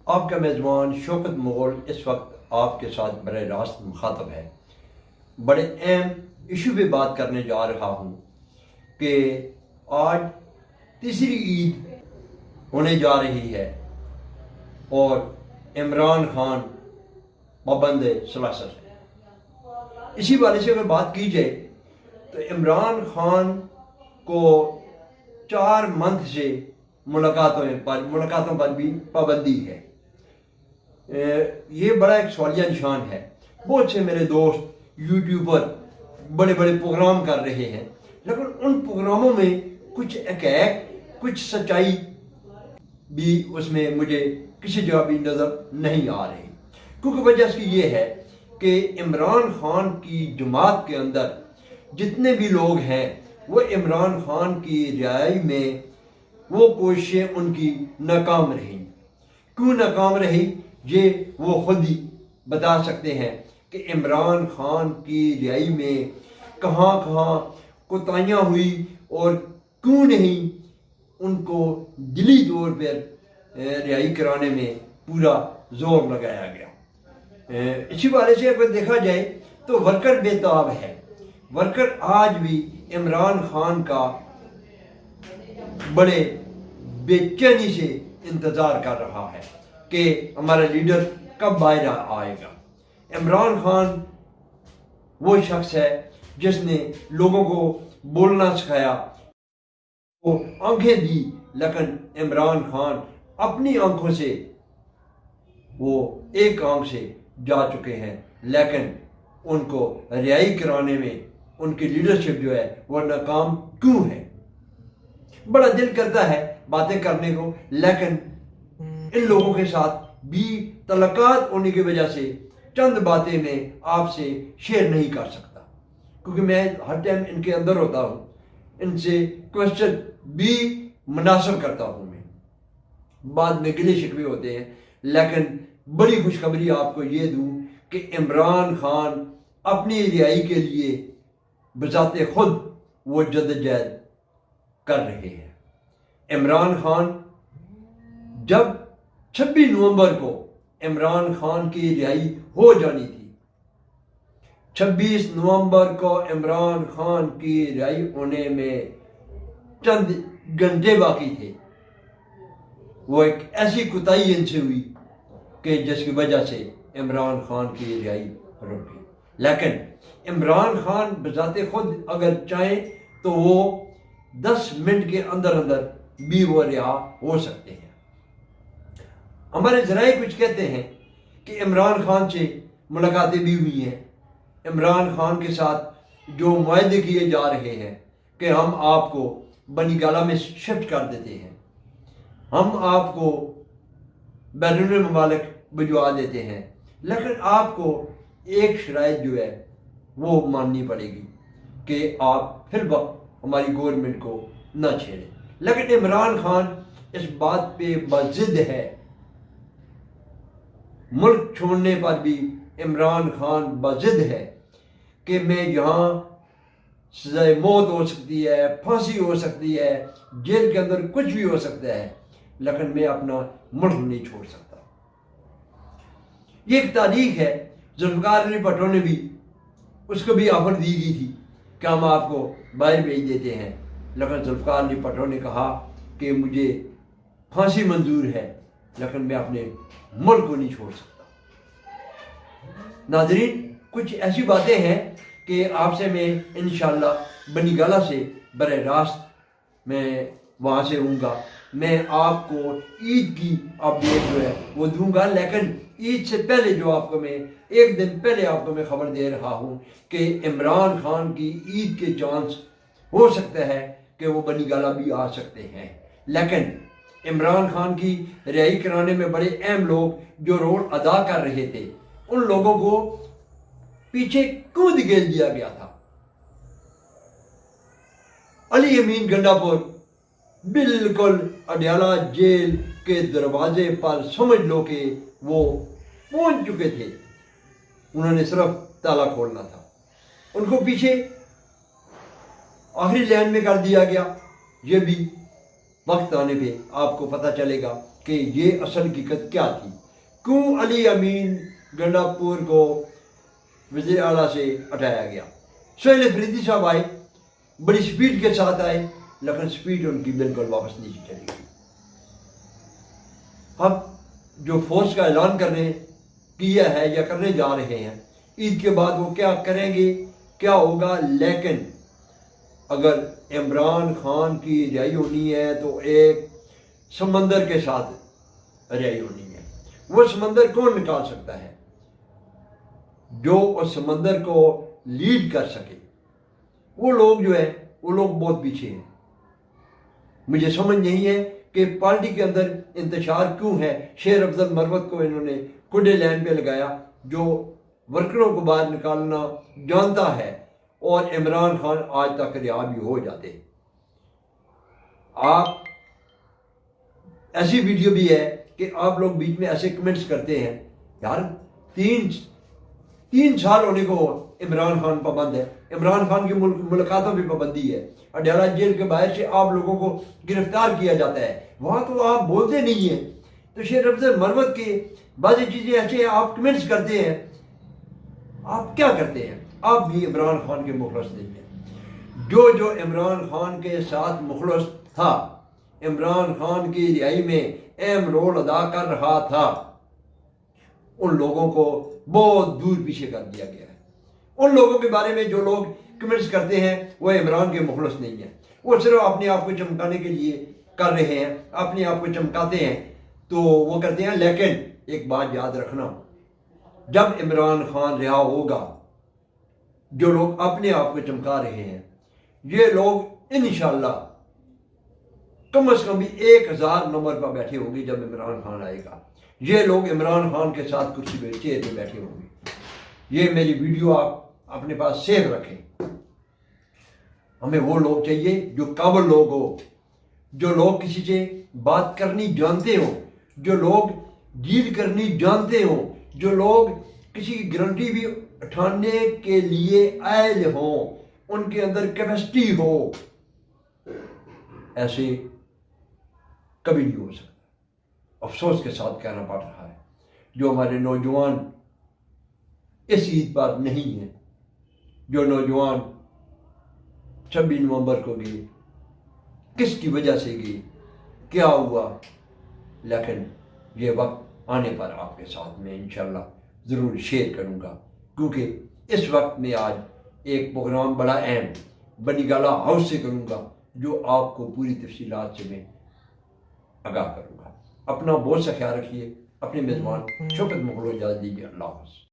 आपका मेज़बान शौकत मुग़ल इस वक्त आपके साथ बड़े रास्त मुखातब है। बड़े अहम इशू पे बात करने जा रहा हूँ कि आज तीसरी ईद होने जा रही है और इमरान खान पाबंद सलासत है। इसी वाले से अगर बात की जाए तो इमरान खान को 4 मंथ से मुलाकातों पर भी पाबंदी है। ये बड़ा एक सवालिया निशान है। बहुत से मेरे दोस्त यूट्यूबर बड़े बड़े प्रोग्राम कर रहे हैं, लेकिन उन प्रोग्रामों में कुछ कुछ सच्चाई भी उसमें मुझे किसी जगह भी नज़र नहीं आ रही। क्योंकि वजह इसकी ये है कि इमरान खान की जमात के अंदर जितने भी लोग हैं वो इमरान खान की रिहाई में वो कोशिशें उनकी नाकाम रही। क्यों नाकाम रही ये वो खुद ही बता सकते हैं कि इमरान खान की रिहाई में कहाँ कहाँ कोताहियाँ हुई और क्यों नहीं उनको दिली तौर पर रिहाई कराने में पूरा जोर लगाया गया। इसी वाले से अगर देखा जाए तो वर्कर बेताब है। वर्कर आज भी इमरान खान का बड़े बेचैनी से इंतज़ार कर रहा है कि हमारा लीडर कब बाहर आएगा। इमरान खान वो शख्स है जिसने लोगों को बोलना सिखाया, वो आंखें दी, लेकिन इमरान खान अपनी आंखों से वो एक आंख से जा चुके हैं, लेकिन उनको रिहाई कराने में उनकी लीडरशिप जो है वो नाकाम क्यों है। बड़ा दिल करता है बातें करने को, लेकिन इन लोगों के साथ भी तलकात होने की वजह से चंद बातें मैं आपसे शेयर नहीं कर सकता, क्योंकि मैं हर टाइम इनके अंदर होता हूँ, इनसे क्वेश्चन भी मुनासिब करता हूँ। मैं बाद में गिले शिकवे होते हैं, लेकिन बड़ी खुशखबरी आपको ये दूँ कि इमरान खान अपनी रिहाई के लिए बजाते खुद वो जद्दोजहद कर रहे हैं। इमरान खान जब 26 नवंबर को इमरान खान की रिहाई हो जानी थी, 26 नवंबर को इमरान खान की रिहाई होने में चंद घंटे बाकी थे, वो एक ऐसी कुताही इनसे हुई कि जिसकी वजह से इमरान खान की रिहाई रुक गई। लेकिन इमरान खान बजाते खुद अगर चाहें तो वो 10 मिनट के अंदर अंदर भी वो रिहा हो सकते हैं। हमारे जराए कुछ कहते हैं कि इमरान खान से मुलाकातें भी हुई हैं। इमरान खान के साथ जो मुआहदे किए जा रहे हैं कि हम आपको बनी गाला में शिफ्ट कर देते हैं, हम आपको बैरून ममालिक भिजवा देते हैं, लेकिन आपको एक शराइत जो है वो माननी पड़ेगी कि आप फिर वक्त हमारी गवर्नमेंट को न छेड़ें। लेकिन इमरान खान इस बात पे बजिद है। मुल्क छोड़ने पर भी इमरान खान बजिद है कि मैं यहाँ सज़ाए मौत हो सकती है, फांसी हो सकती है, जेल के अंदर कुछ भी हो सकता है, लेकिन मैं अपना मुल्क नहीं छोड़ सकता। ये एक तारीख है। जुल्फ़िकार अली भुट्टो ने भी उसको भी ऑफर दी गई थी कि हम आपको बाहर भेज देते हैं, लेकिन जुल्फ़िकार अली भुट्टो ने कहा कि मुझे फांसी मंजूर है, लेकिन मैं अपने मुल्क को नहीं छोड़ सकता। नाज़रीन, कुछ ऐसी बातें हैं कि आपसे मैं इंशाअल्लाह बनी गाला से बरे रास्त मैं वहाँ से हूँगा। मैं आपको ईद की अपडेट जो है वो दूंगा, लेकिन ईद से पहले जो आपको मैं एक दिन पहले आपको मैं खबर दे रहा हूँ कि इमरान खान की ईद के चांस हो सकता है कि वो बनी गाला भी आ सकते हैं। लेकिन इमरान खान की रिहाई कराने में बड़े अहम लोग जो रोल अदा कर रहे थे, उन लोगों को पीछे क्यों धकेल दिया गया था। अली अमीन गंडापुर बिल्कुल अडयाला जेल के दरवाजे पर समझ लो कि वो पहुंच चुके थे, उन्होंने सिर्फ ताला खोलना था। उनको पीछे आखिरी लाइन में कर दिया गया। ये भी वक्त आने पे आपको पता चलेगा कि ये असल हकीकत क्या थी, क्यों अली अमीन गंडापुर को वज़ीर आला से हटाया गया। सुहेल अफरीदी साहब आए, बड़ी स्पीड के साथ आए, लेकिन स्पीड उनकी बिल्कुल वापस नहीं चली गई। अब जो फोर्स का ऐलान करने किया है या करने जा रहे हैं, ईद के बाद वो क्या करेंगे, क्या होगा, लेकिन अगर इमरान खान की रिहाई होनी है तो एक समंदर के साथ रिहाई होनी है। वो समंदर कौन निकाल सकता है? जो उस समंदर को लीड कर सके। वो लोग जो है वो लोग बहुत पीछे हैं। मुझे समझ नहीं है कि पार्टी के अंदर इंतशार क्यों है। शेर अफजल मरवत को इन्होंने कुडे लाइन पे लगाया, जो वर्करों को बाहर निकालना जानता है, और इमरान खान आज तक रिहा भी हो जाते। आप ऐसी वीडियो भी है कि आप लोग बीच में ऐसे कमेंट्स करते हैं, यार तीन साल होने को इमरान खान पाबंद है, इमरान खान की मुलाकातों पर पाबंदी है, अडयाला जेल के बाहर से आप लोगों को गिरफ्तार किया जाता है, वहां तो आप बोलते नहीं है। तो शेर अफजल मरवत की बाज़ी चीजें ऐसे आप कमेंट्स करते हैं, आप क्या करते हैं? आप भी इमरान खान के मुखलस नहीं है। जो इमरान खान के साथ मुखलस था, इमरान खान की रिहाई में अहम रोल अदा कर रहा था, उन लोगों को बहुत दूर पीछे कर दिया गया है। उन लोगों के बारे में जो लोग कमेंट्स करते हैं वो इमरान के मुखलस नहीं है, वो सिर्फ अपने आप को चमकाने के लिए कर रहे हैं, अपने आप को चमकाते हैं तो वो करते हैं। लेकिन एक बात याद रखना, जब इमरान खान रिहा होगा, जो लोग अपने आप को चमका रहे हैं, ये लोग इंशाअल्लाह कम से कम भी 1000 नंबर पर बैठे होंगे। जब इमरान खान आएगा, ये लोग इमरान खान के साथ कुर्सी पे चेयर पे बैठे होंगे। ये मेरी वीडियो आप अपने पास सेव रखें। हमें वो लोग चाहिए जो काबिल लोग हो, जो लोग किसी से बात करनी जानते हो, जो लोग डील करनी जानते हो, जो लोग किसी की गारंटी भी उठाने के लिए आयल हो, उनके अंदर कैपेसिटी हो। ऐसे कभी नहीं हो सकता। अफसोस के साथ कहना पड़ रहा है, जो हमारे नौजवान इस ईद पर नहीं है, जो नौजवान 26 नवंबर को गए, किसकी वजह से गए, क्या हुआ, लेकिन ये वक्त आने पर आपके साथ में इंशाल्लाह ज़रूर शेयर करूँगा। क्योंकि इस वक्त में आज एक प्रोग्राम बड़ा अहम बनीगाला हाउस से करूँगा, जो आपको पूरी तफसीलात से मैं आगाह करूँगा। अपना बहुत सा ख्याल रखिए। अपने मेज़बान शौकत मुगल इजाज़त दीजिए। अल्लाह हाफ़िज़।